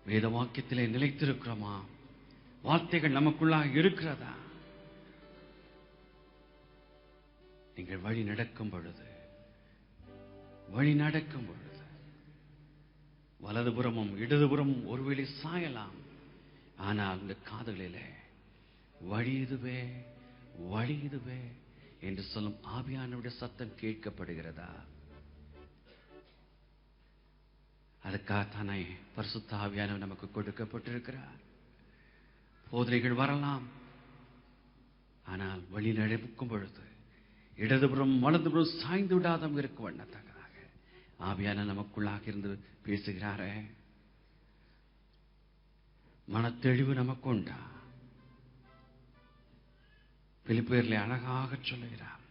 வேத வாக்கியத்திலே நிலைத்திருக்கிறோமா? வார்த்தைகள் நமக்குள்ளாக இருக்கிறதா? நீங்கள் வழி நடக்கும் பொழுது வலதுபுறமும் இடதுபுறமும் ஒருவேளை சாயலாம். ஆனால் இந்த காதுகளிலே வழி இதுவே என்று சொல்லும் ஆவியானவருடைய சத்தம் கேட்கப்படுகிறதா? அதுக்காகத்தானே பரிசுத்த ஆவியானவர் நமக்கு கொடுக்கப்பட்டிருக்கிறார். போதனைகள் வரலாம், ஆனால் வழி நடக்கும் பொழுது இடதுபுறம் வலதுபுறம் சாய்ந்து விடாதம் இருக்க வண்ணத்தக்கதாக ஆவியான நமக்குள்ளாக இருந்து பேசுகிறாரே. மனத்தெளிவு நமக்கு உண்டா? பிலிப்பியரிலே அழகாக சொல்லுகிறார்,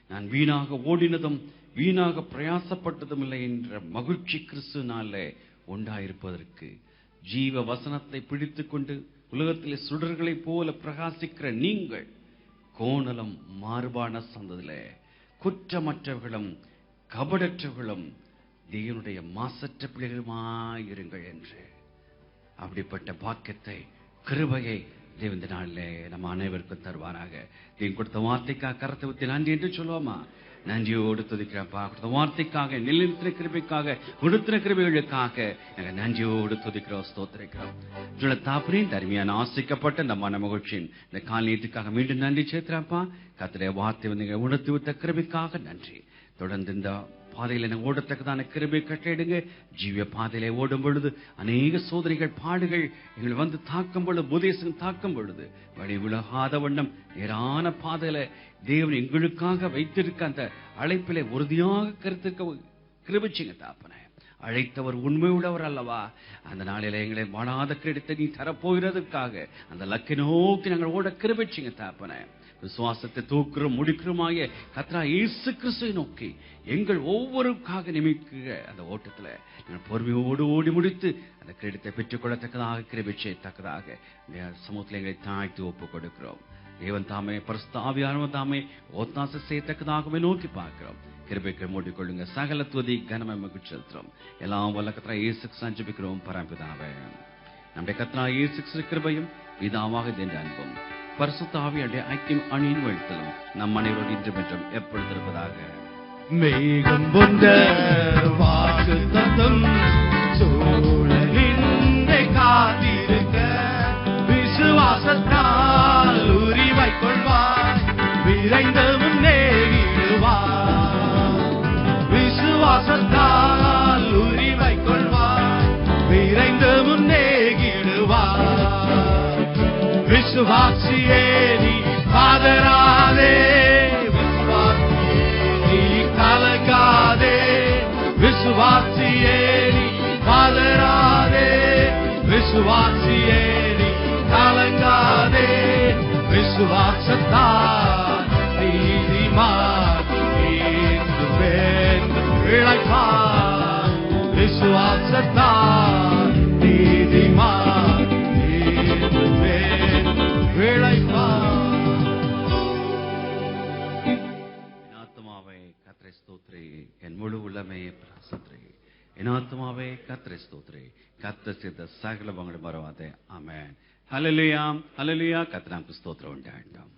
நான் வீணாக ஓடினதும் வீணாக பிரயாசப்பட்டதும் இல்லை என்ற மகிழ்ச்சி கிறிஸ்துவினாலே உண்டாயிருப்பதற்கு ஜீவ வசனத்தை பிடித்துக் கொண்டு உலகத்திலே சுடர்களைப் போல பிரகாசிக்கிற நீங்கள் கோணலும் மாறுபான சந்ததியிலே குற்றமற்றவர்களும் கபடற்றவர்களும் தேவனுடைய மாசற்ற பிள்ளைகளுமாயிருங்கள் என்று அப்படிப்பட்ட பாக்கியத்தை கிருபையை தேவந்த நாளிலே நம்ம அனைவருக்கும் தருவாராக. தேவன் கொடுத்த வார்த்தைக்காக கரத்தை ஊற்றி நன்றி என்று சொல்லுவோமா? நன்றியோடு துதிக்கிறப்பா. கொடுத்த வார்த்தைக்காக, நிலைத்திர கிருபைக்காக, கொடுத்திர கிருபைகளுக்காக நாங்கள் நன்றியோடு துதிக்கிறோம், ஸ்தோத்திரிக்கிறோம். தாப்பரின் தருமையான ஆசிக்கப்பட்ட இந்த மன மகிழ்ச்சியின் இந்த காலநீட்டுக்காக மீண்டும் நன்றி சேர்த்துறப்பா. கர்த்தருடைய வார்த்தை வந்து உணர்த்தி விட்ட கிருபைக்காக நன்றி. தொடர்ந்து இந்த பாதையில ஓடத்தக்கதான கிருபை கட்டளையிடுங்க. ஜீவ பாதையில ஓடும் பொழுது அநேக சோதனைகள் பாடுகள் எங்களை வந்து தாக்கும் பொழுது, உபதேசம் தாக்கும் பொழுது வழி விலகாத வண்ணம் நேரான பாதையில தேவன் எங்களுக்காக வைத்திருக்க அந்த அழைப்பிலே உறுதியாக கருத்துக்க கிருபிச்சிங்க தாப்பனே. அழைத்தவர் உண்மை உள்ளவர் அல்லவா? அந்த நாளில எங்களை வாழாத கிரீடத்தை நீ தரப்போகிறதுக்காக அந்த லக்கை நோக்கி நாங்கள் ஓட கிருபிச்சிங்க தாப்பனே. விசுவாசத்தை தூக்குறோம் முடிக்கிறோமாய கர்த்தராகிய இயேசு கிறிஸ்துவை நோக்கி எங்கள் ஒவ்வொருக்காக நியமிக்கிற அந்த ஓட்டத்தில் பொறுமையோடு ஓடி முடித்து அந்த கிரீடத்தை பெற்றுக்கொள்ளத்தக்கதாக கிருபை செய்யத்தக்கதாக சமூகத்தில் எங்களை தாழ்த்தி ஒப்புக் கொடுக்கிறோம். தேவன் தாமே பரிசுத்த ஆவியானவர் தாமே ஒத்தாசை செய்யத்தக்கதாகவே நோக்கி பார்க்கிறோம். கிருபைக்கு மூடிக்கொள்ளுங்க. சகல துதி கனமை மகிழ்ச்சி செலுத்துறோம். எல்லாம் வல்ல கர்த்தராகிய இயேசு சஞ்சபிக்கிறோம் பரம்பிதாவே. நம்முடைய கர்த்தராகிய இயேசு கிருபையும் பிதாவாக என்ற அன்பும் பரிசுத்த ஆவியுடைய ஐக்கியம் அணியின் வழித்தலும் நம் அனைவரோடு இன்று மற்றும் எப்பொழுது இருப்பதாக. மேகம் கொண்ட வாக்கு தத்தம் சூழலின்றே காத்திருக்க விசுவாசத்தால் உரிமை கொள்வார், விரைந்து முன்னேறிடுவார். விசுவாசத்தால் உரிமை கொள்வார், விரைந்து முன்னேறிடுவார். விசுவாசியே நீ பாதராதே, விசுவாசியே நீ கலங்காதே. விசுவாசியே நீ பாதராதே, விசுவாசியே நீ கலங்காதே. விசுவாசத்தால் நீதிமான் இழைப்பார். விசுவாசத்தால் நீதிமான் என் முழு உள்ளமே பிரசத்ரி. என் ஆத்மாவே கர்த்தரை ஸ்தோத்திரி. கர்த்தர் செய்த சகல மங்களம் மறவாதே. ஆமென். ஹல்லேலூயா, ஹல்லேலூயா. கர்த்தருக்கு ஸ்தோத்திரம் உண்டாகட்டும்.